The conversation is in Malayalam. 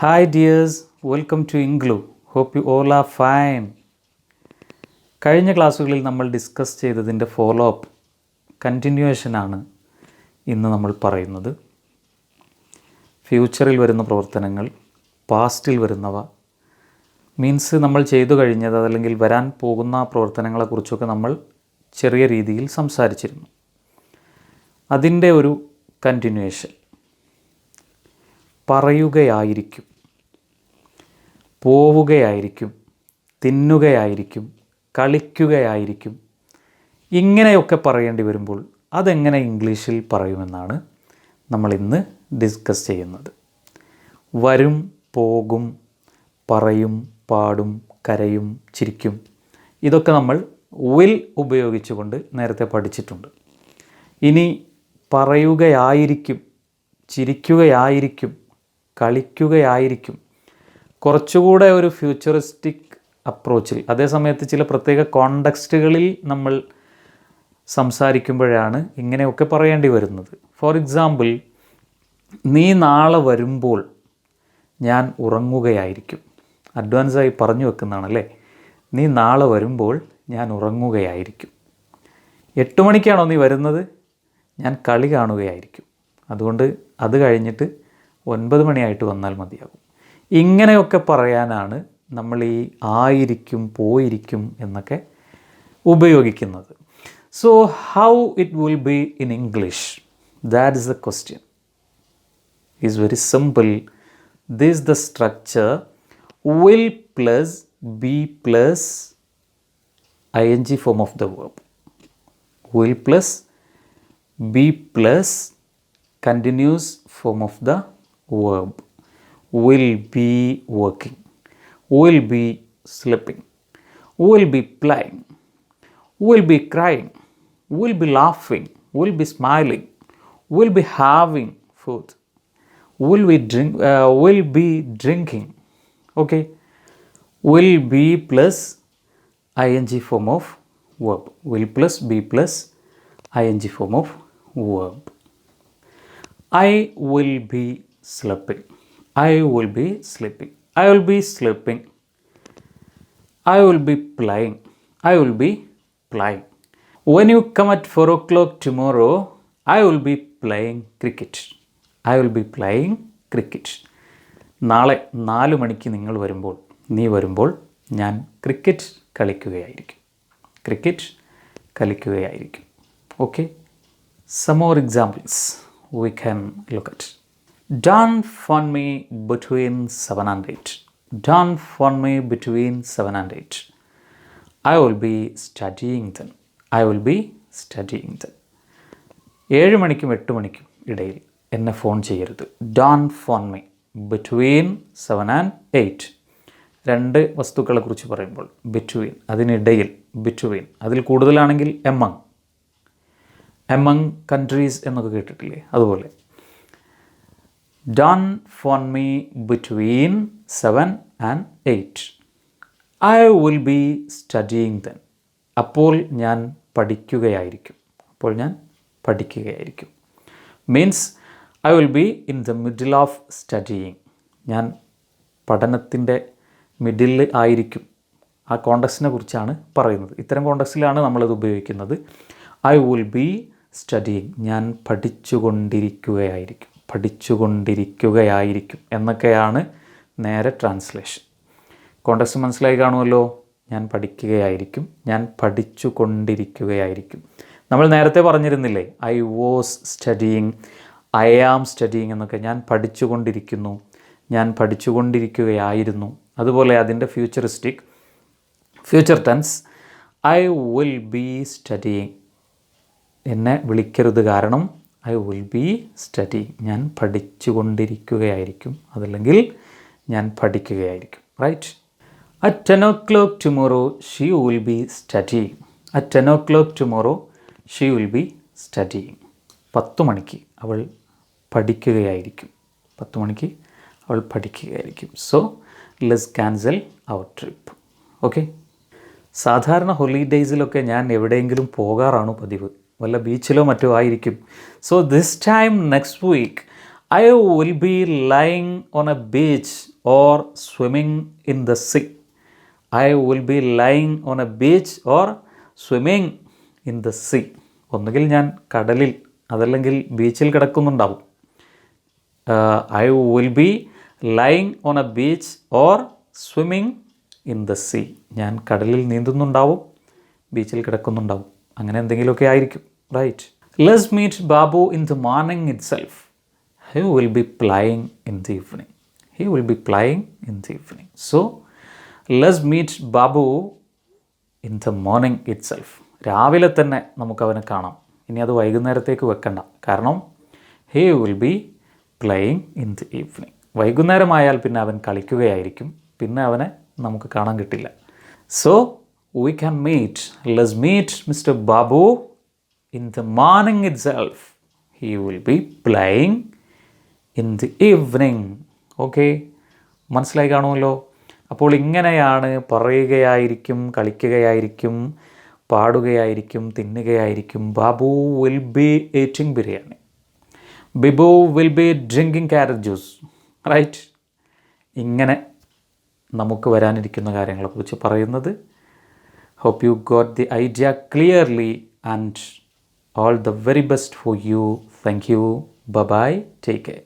Hi dears, welcome to Englu. Hope you all are fine. കഴിഞ്ഞ ക്ലാസ്സുകളിൽ നമ്മൾ ഡിസ്കസ് ചെയ്തതിൻ്റെ ഫോളോ അപ്പ് കണ്ടിന്യൂവേഷനാണ് ഇന്ന് നമ്മൾ പറയുന്നത്. ഫ്യൂച്ചറിൽ വരുന്ന പ്രവർത്തനങ്ങൾ, പാസ്റ്റിൽ വരുന്നവ, മീൻസ് നമ്മൾ ചെയ്തു കഴിഞ്ഞത് അതല്ലെങ്കിൽ വരാൻ പോകുന്ന പ്രവർത്തനങ്ങളെക്കുറിച്ചൊക്കെ നമ്മൾ ചെറിയ രീതിയിൽ സംസാരിച്ചിരുന്നു. അതിൻ്റെ ഒരു കണ്ടിന്യൂവേഷൻ. പറയുകയായിരിക്കും, പോവുകയായിരിക്കും, തിന്നുകയായിരിക്കും, കളിക്കുകയായിരിക്കും, ഇങ്ങനെയൊക്കെ പറയേണ്ടി വരുമ്പോൾ അതെങ്ങനെ ഇംഗ്ലീഷിൽ പറയുമെന്നാണ് നമ്മൾ ഇന്ന് ഡിസ്കസ് ചെയ്യുന്നത്. വരും, പോകും, പറയും, പാടും, കരയും, ചിരിക്കും, ഇതൊക്കെ നമ്മൾ വിൽ ഉപയോഗിച്ചുകൊണ്ട് നേരത്തെ പഠിച്ചിട്ടുണ്ട്. ഇനി പറയുകയായിരിക്കും, ചിരിക്കുകയായിരിക്കും, കളിക്കുകയായിരിക്കും, കുറച്ചുകൂടെ ഒരു ഫ്യൂച്ചറിസ്റ്റിക് അപ്രോച്ചിൽ, അതേസമയത്ത് ചില പ്രത്യേക കോണ്ടെക്സ്റ്റുകളിൽ നമ്മൾ സംസാരിക്കുമ്പോഴാണ് ഇങ്ങനെയൊക്കെ പറയേണ്ടി വരുന്നത്. ഫോർ എക്സാമ്പിൾ, നീ നാളെ വരുമ്പോൾ ഞാൻ ഉറങ്ങുകയായിരിക്കും. അഡ്വാൻസായി പറഞ്ഞു വെക്കുന്നതാണല്ലേ. നീ നാളെ വരുമ്പോൾ ഞാൻ ഉറങ്ങുകയായിരിക്കും. 8 മണിക്കാണോ നീ വരുന്നത്? ഞാൻ കളി കാണുകയായിരിക്കും. അതുകൊണ്ട് അത് കഴിഞ്ഞിട്ട് 9 മണിയായിട്ട് വന്നാൽ മതിയാകും. ഇങ്ങനെയൊക്കെ പറയാനാണ് നമ്മൾ ഈ ആയിരിക്കും, പോയിരിക്കും എന്നൊക്കെ ഉപയോഗിക്കുന്നത്. So how it will be in English? That is the question. Is very simple. This the structure will plus be plus ing form of the verb. Will plus be plus continuous form of the verb. Will be working, will be sleeping, will be playing, will be crying, will be laughing, will be smiling, will be having food, will be drinking. Okay, will be plus ing form of verb. Will plus be plus ing form of verb. I will be sleeping. I will be sleeping. I will be sleeping. I will be playing. I will be playing. When you come at 4 o'clock tomorrow, I will be playing cricket. I will be playing cricket. നാളെ 4 മണിക്ക് നീ വരുമ്പോൾ ഞാൻ ക്രിക്കറ്റ് കളിക്കുകയായിരിക്കും. ക്രിക്കറ്റ് കളിക്കുകയായിരിക്കും. Okay, some more examples we can look at. Don't phone me between 7 and 8. Don't phone me between 7 and 8. I will be studying then. I will be studying then. 7 മണിക്കും 8 മണിക്കും ഇടയിൽ എന്നെ ഫോൺ ചെയ്യരുത്. Don't phone me between 7 and 8. 2 വസ്തുക്കളെക്കുറിച്ച് പറയുമ്പോൾ between, അതിനിടയിൽ, between, അതിൽ കൂടുതലാണെങ്കിൽ among countries എന്നൊക്കെ കേട്ടിട്ടില്ലേ? അതുപോലെ Don't phone me between 7 and 8. I will be studying then. അപ്പോൾ ഞാൻ പഠിക്കുകയായിരിക്കും. Means I will be in the middle of studying. ഞാൻ പഠനത്തിൻ്റെ മിഡിൽ ആയിരിക്കും. ആ കോണ്ടക്സ്റ്റിനെ കുറിച്ചാണ് പറയുന്നത്. ഇത്തരം കോണ്ടക്സ്റ്റിലാണ് നമ്മളത് ഉപയോഗിക്കുന്നത്. I will be studying. ഞാൻ പഠിച്ചുകൊണ്ടിരിക്കുകയായിരിക്കും എന്നൊക്കെയാണ് നേരെ ട്രാൻസ്ലേഷൻ. കോണ്ടക്സ്റ്റ് മനസ്സിലായി കാണുമല്ലോ. ഞാൻ പഠിക്കുകയായിരിക്കും, ഞാൻ പഠിച്ചുകൊണ്ടിരിക്കുകയായിരിക്കും. നമ്മൾ നേരത്തെ പറഞ്ഞിരുന്നില്ലേ, I was studying, I am studying എന്നൊക്കെ. ഞാൻ പഠിച്ചുകൊണ്ടിരിക്കുന്നു, ഞാൻ പഠിച്ചുകൊണ്ടിരിക്കുകയായിരുന്നു. അതുപോലെ അതിൻ്റെ future tense I will be studying. എന്നെ വിളിക്കരുത്, കാരണം I will be studying. ഞാൻ പഠിച്ചുകൊണ്ടിരിക്കുകയായിരിക്കും, അതല്ലെങ്കിൽ ഞാൻ പഠിക്കുകയായിരിക്കും. Right. At 10 o'clock tomorrow she will be studying. At 10 o'clock tomorrow she will be studying. 10 മണിക്ക് അവൾ പഠിക്കുകയായിരിക്കും. 10 മണിക്ക് അവൾ പഠിക്കുകയായിരിക്കും. So let's cancel our trip. Okay. സാധാരണ ഹോളിഡേയ്സിലൊക്കെ ഞാൻ എവിടെയെങ്കിലും പോകാറാണ് പതിവ്. വല്ല ബീച്ചിലോ മറ്റോ ആയിരിക്കും. So this time next week I will be lying on a beach or swimming in the sea. I will be lying on a beach or swimming in the sea. ഒന്നുകിൽ ഞാൻ കടലിൽ അതല്ലെങ്കിൽ ബീച്ചിൽ കിടക്കുന്നുണ്ടാവും. I will be lying on a beach or swimming in the sea. ഞാൻ കടലിൽ നീന്തുന്നുണ്ടാവും, ബീച്ചിൽ കിടക്കുന്നുണ്ടാവും. അങ്ങനെ എന്തെങ്കിലുമൊക്കെ ആയിരിക്കും. Right. Let's meet Babu in the morning itself. He will be playing in the evening. He will be playing in the evening. So, let's meet Babu in the morning itself. രാവിലെ തന്നെ നമുക്കവനെ കാണാം. ഇനി അത് വൈകുന്നേരത്തേക്ക് വെക്കണ്ട. കാരണം he will be playing in the evening. വൈകുന്നേരമായാൽ പിന്നെ അവൻ കളിക്കുകയായിരിക്കും. പിന്നെ അവനെ നമുക്ക് കാണാൻ കിട്ടില്ല. So, we can meet. Let's meet Mr. Babu in the morning itself. He will be playing in the evening. Okay, മനസ്സിലായി കാണുമല്ലോ. അപ്പോൾ ഇങ്ങനെയാണ് പറയുകയായിരിക്കും, കളിക്കുകയായിരിക്കും, പാടുകയായിരിക്കും, തിന്നുകയായിരിക്കും. Babu will be eating biryani. Bibu will be drinking carrot juice. Right. ഇങ്ങനെ നമുക്ക് വരാനിരിക്കുന്ന കാര്യങ്ങളെക്കുറിച്ച് പറയുന്നത്. Hope you got the idea clearly and all the very best for you. Thank you. Bye-bye. Take care.